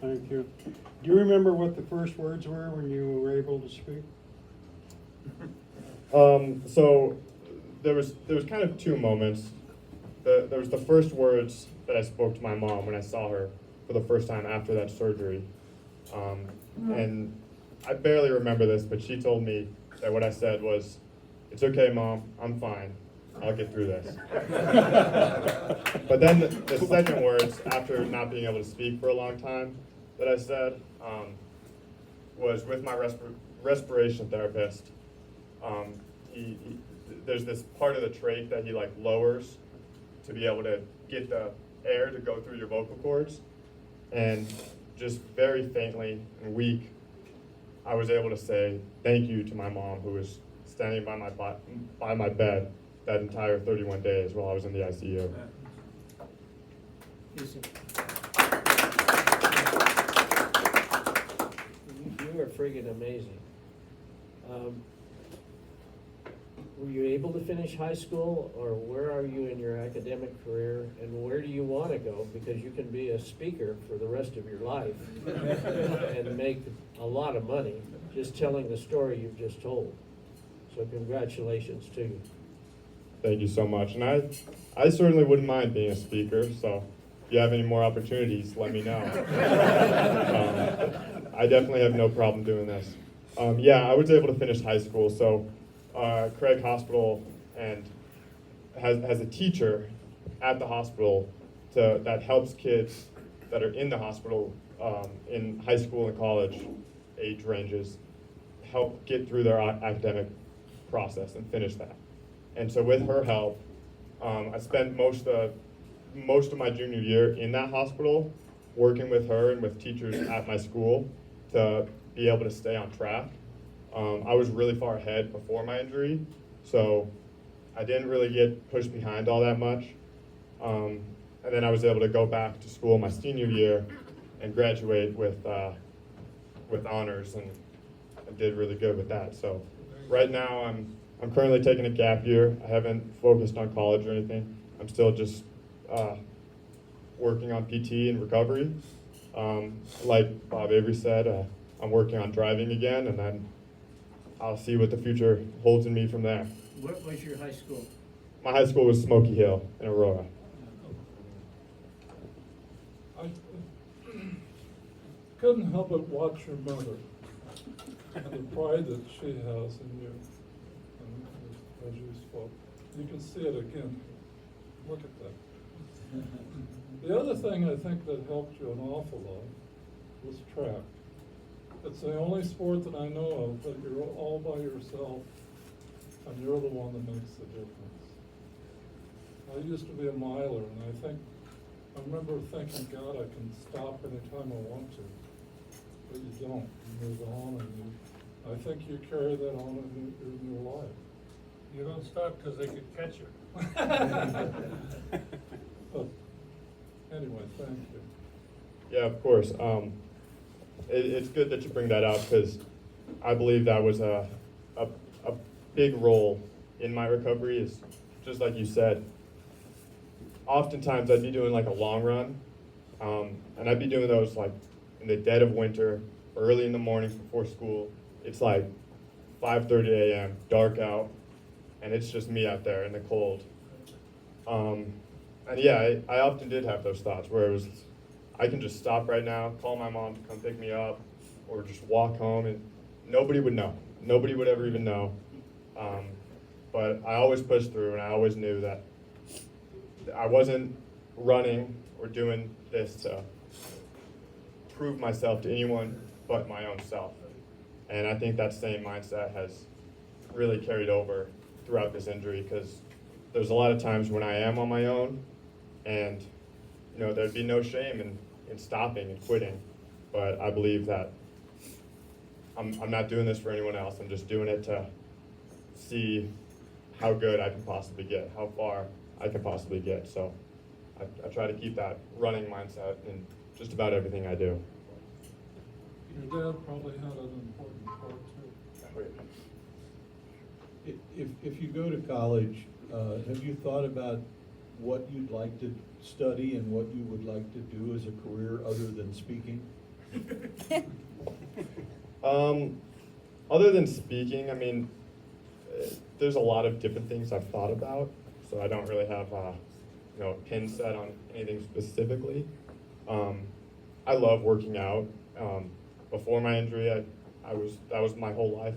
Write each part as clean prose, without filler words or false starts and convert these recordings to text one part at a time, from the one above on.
Thank you. Do you remember what the first words were when you were able to speak? So there was kind of two moments. There was the first words that I spoke to my mom when I saw her for the first time after that surgery. And I barely remember this, but she told me that what I said was, "It's okay, Mom, I'm fine. I'll get through this." But then the second words, after not being able to speak for a long time, that I said was with my respiration therapist. There's this part of the trach that he like lowers to be able to get the air to go through your vocal cords, and just very faintly and weak, I was able to say thank you to my mom, who was standing by my bed that entire 31 days while I was in the ICU. You are friggin' amazing. Were you able to finish high school, or where are you in your academic career, and where do you want to go? Because you can be a speaker for the rest of your life and make a lot of money just telling the story you've just told. So congratulations to you. Thank you so much. And I certainly wouldn't mind being a speaker, so if you have any more opportunities, let me know. I definitely have no problem doing this. Yeah, I was able to finish high school, so Craig Hospital and has a teacher at the hospital that helps kids that are in the hospital in high school and college age ranges help get through their academic process and finish that. And so with her help, I spent most of my junior year in that hospital working with her and with teachers at my school to be able to stay on track. I was really far ahead before my injury, so I didn't really get pushed behind all that much. And then I was able to go back to school my senior year and graduate with honors, and I did really good with that. So right now I'm currently taking a gap year. I haven't focused on college or anything. I'm still just working on PT and recovery. Like Bob Avery said, I'm working on driving again, and then I'll see what the future holds in me from there. What was your high school? My high school was Smoky Hill in Aurora. I couldn't help but watch your mother and the pride that she has in you. And as you spoke, you can see it again. Look at that. The other thing I think that helped you an awful lot was track. It's the only sport that I know of that you're all by yourself and you're the one that makes the difference. I used to be a miler, and I remember thinking, God, I can stop anytime I want to. But you don't. You move on, and I think you carry that on in your life. You don't stop because they could catch you. But anyway, thank you. Yeah, of course. It's good that you bring that up, because I believe that was a big role in my recovery. Is just like you said, oftentimes I'd be doing like a long run, and I'd be doing those like in the dead of winter, early in the mornings before school. It's like 5:30 a.m., dark out, and it's just me out there in the cold. And yeah, I often did have those thoughts where it was, I can just stop right now, call my mom to come pick me up, or just walk home, and nobody would know. Nobody would ever even know. But I always pushed through, and I always knew that I wasn't running or doing this to prove myself to anyone but my own self. And I think that same mindset has really carried over throughout this injury, because there's a lot of times when I am on my own, and there'd be no shame in stopping and quitting. But I believe that I'm not doing this for anyone else. I'm just doing it to see how good I can possibly get, how far I can possibly get. So I try to keep that running mindset in just about everything I do. Your dad probably had an important part too. If you go to college, have you thought about what you'd like to study and what you would like to do as a career other than speaking? Other than speaking, I mean, there's a lot of different things I've thought about, so I don't really have a pin set on anything specifically. I love working out. Before my injury, that was my whole life,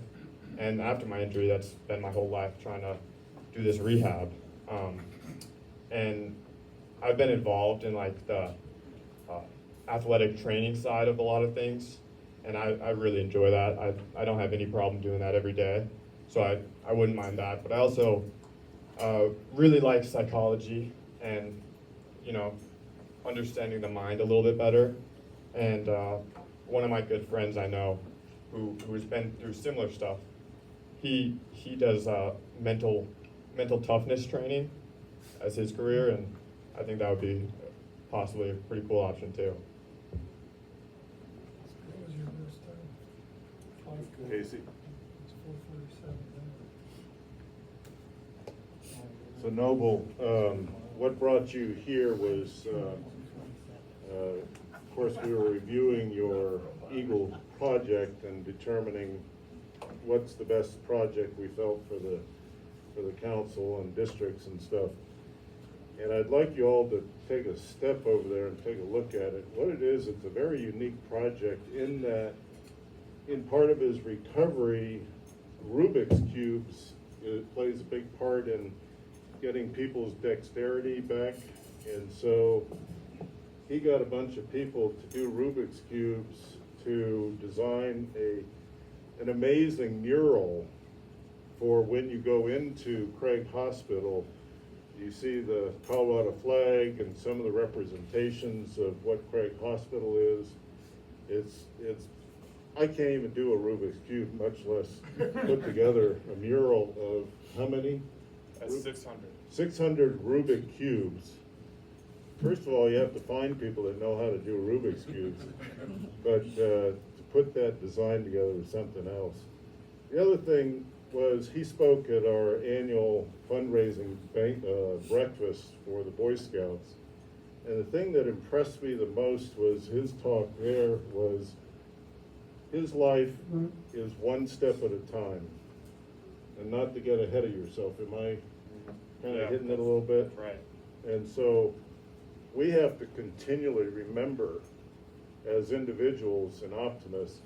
and after my injury, that's been my whole life trying to do this rehab. And I've been involved in like the athletic training side of a lot of things, and I really enjoy that. I don't have any problem doing that every day, so I wouldn't mind that. But I also really like psychology and understanding the mind a little bit better. And one of my good friends I know who's been through similar stuff, he does mental toughness training as his career, and I think that would be possibly a pretty cool option too. What was your first time? Casey? It's 4:47 now. So Noble, what brought you here was, of course, we were reviewing your Eagle project and determining what's the best project we felt for the council and districts and stuff. And I'd like you all to take a step over there and take a look at it. What it is, it's a very unique project in that, in part of his recovery, Rubik's Cubes plays a big part in getting people's dexterity back. And so he got a bunch of people to do Rubik's Cubes to design an amazing mural for when you go into Craig Hospital. You see the Colorado flag and some of the representations of what Craig Hospital is. I can't even do a Rubik's Cube, much less put together a mural of how many? That's 600. 600 Rubik Cubes. First of all, you have to find people that know how to do Rubik's Cubes. But to put that design together was something else. The other thing was he spoke at our annual fundraising breakfast for the Boy Scouts. And the thing that impressed me the most was his talk there was his life is one step at a time. And not to get ahead of yourself. Am I kind of hitting it a little bit? Right. And so we have to continually remember as individuals and optimists,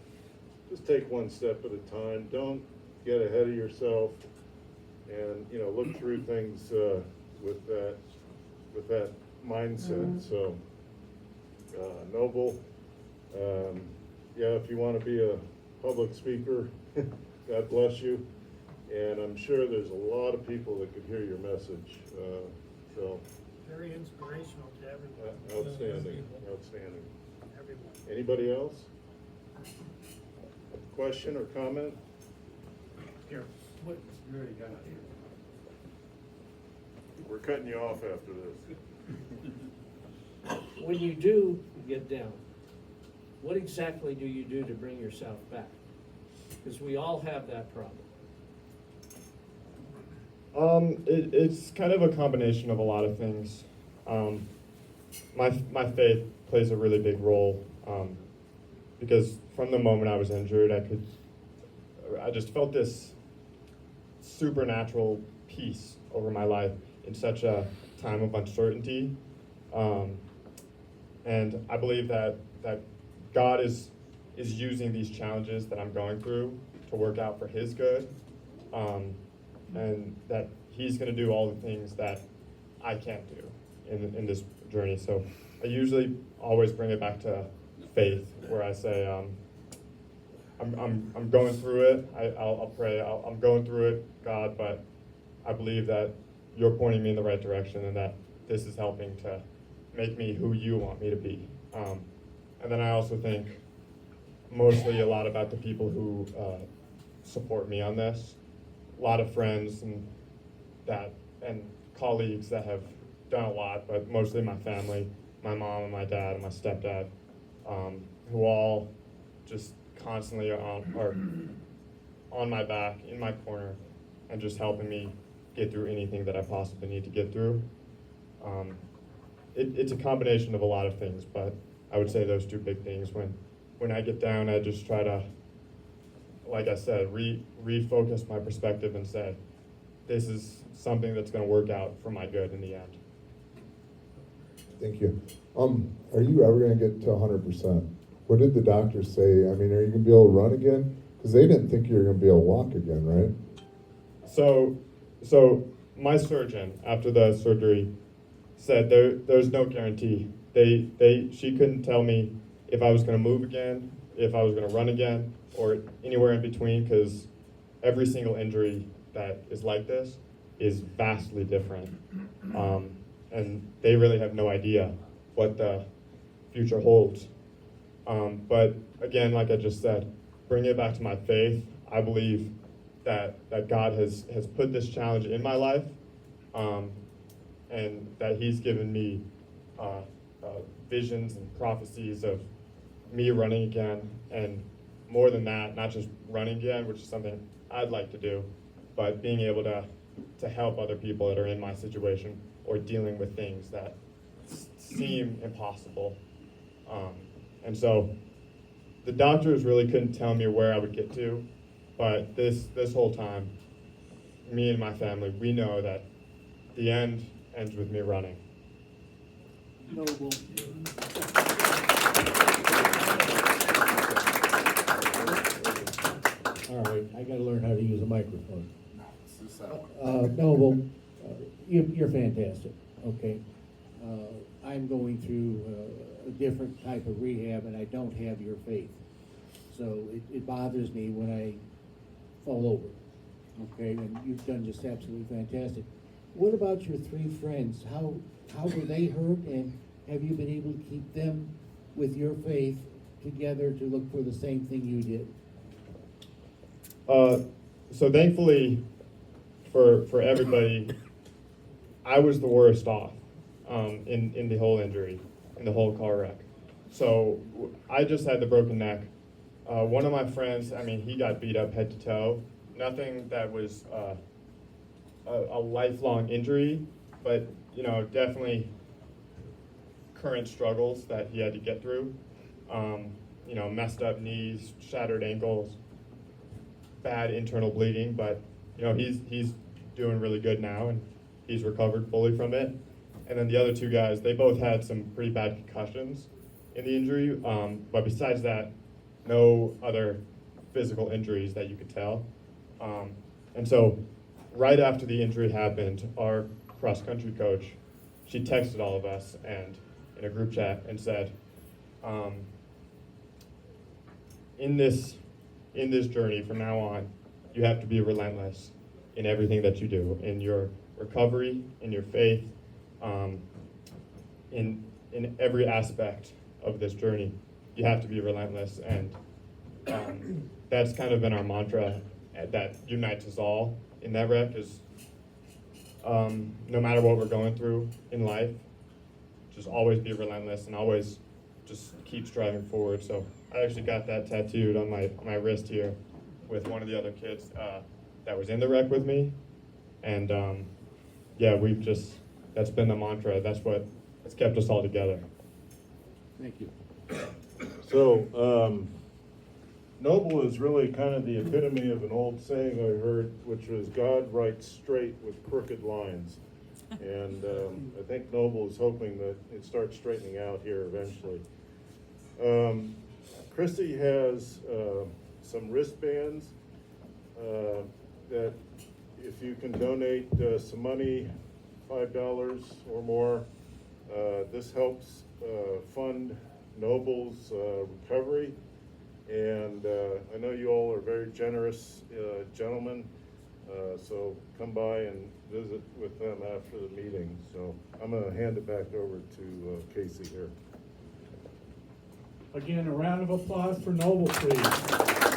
just take one step at a time. Don't get ahead of yourself, and look through things with that mindset. So Noble, yeah, if you want to be a public speaker, God bless you. And I'm sure there's a lot of people that could hear your message. So Very inspirational to everyone. outstanding, outstanding. Everyone. Anybody else? Question or comment? Here. What, you already got it. We're cutting you off after this. When you do get down, what exactly do you do to bring yourself back? Because we all have that problem. It's kind of a combination of a lot of things. My faith plays a really big role, because from the moment I was injured, I just felt this supernatural peace over my life in such a time of uncertainty. And I believe that God is using these challenges that I'm going through to work out for His good. And that He's going to do all the things that I can't do in this journey. So I usually always bring it back to faith, where I say, I'm going through it. I'll pray. I'm going through it, God, but I believe that You're pointing me in the right direction, and that this is helping to make me who You want me to be. And then I also think mostly a lot about the people who support me on this. A lot of friends and colleagues that have done a lot, but mostly my family, my mom and my dad and my stepdad, who all just constantly are on my back, in my corner, and just helping me get through anything that I possibly need to get through. It's a combination of a lot of things, but I would say those two big things. When when I get down, I just try to, like I said, refocus my perspective and say, this is something that's going to work out for my good in the end. Thank you. Are you ever gonna get to 100%? What did the doctors say? I mean, are you gonna be able to run again? Because they didn't think you were gonna be able to walk again, right? So my surgeon, after the surgery, said there's no guarantee. She couldn't tell me if I was going to move again, if I was going to run again, or anywhere in between, because every single injury that is like this is vastly different. And they really have no idea what the future holds. But again, like I just said, bringing it back to my faith, I believe that God has put this challenge in my life, and that He's given me visions and prophecies of me running again, and more than that, not just running again, which is something I'd like to do, but being able to help other people that are in my situation or dealing with things that seem impossible. And so the doctors really couldn't tell me where I would get to, but this whole time, me and my family, we know that the end ends with me running. Noble. All right, I gotta learn how to use a microphone. Noble, you're fantastic, okay? I'm going through a different type of rehab and I don't have your faith. So it bothers me when I fall over, okay? And you've done just absolutely fantastic. What about your three friends? How were they hurt, and have you been able to keep them with your faith together to look for the same thing you did? So thankfully for everybody, I was the worst off in the whole injury, in the whole car wreck. So I just had the broken neck. One of my friends, I mean, he got beat up head to toe. Nothing that was a lifelong injury, but you know, definitely current struggles that he had to get through. You know, messed up knees, shattered ankles, bad internal bleeding, but you know, he's doing really good now, and he's recovered fully from it. And then the other two guys, they both had some pretty bad concussions in the injury, but besides that, no other physical injuries that you could tell. And so right after the injury happened, our cross-country coach, she texted all of us and in a group chat and said, in this journey from now on, you have to be relentless in everything that you do, in your recovery, in your faith, in every aspect of this journey. You have to be relentless, and that's kind of been our mantra that unites us all in that wreck is no matter what we're going through in life, just always be relentless and always just keep striving forward. So I actually got that tattooed on my wrist here with one of the other kids that was in the wreck with me. And yeah, that's been the mantra. That's what has kept us all together. Thank you. So, Noble is really kind of the epitome of an old saying I heard, which was God writes straight with crooked lines. And I think Noble is hoping that it starts straightening out here eventually. Christy has some wristbands that if you can donate some money, $5 or more, this helps fund Noble's recovery. And I know you all are very generous gentlemen, so come by and visit with them after the meeting. So I'm going to hand it back over to Casey here. Again, a round of applause for Noble, please.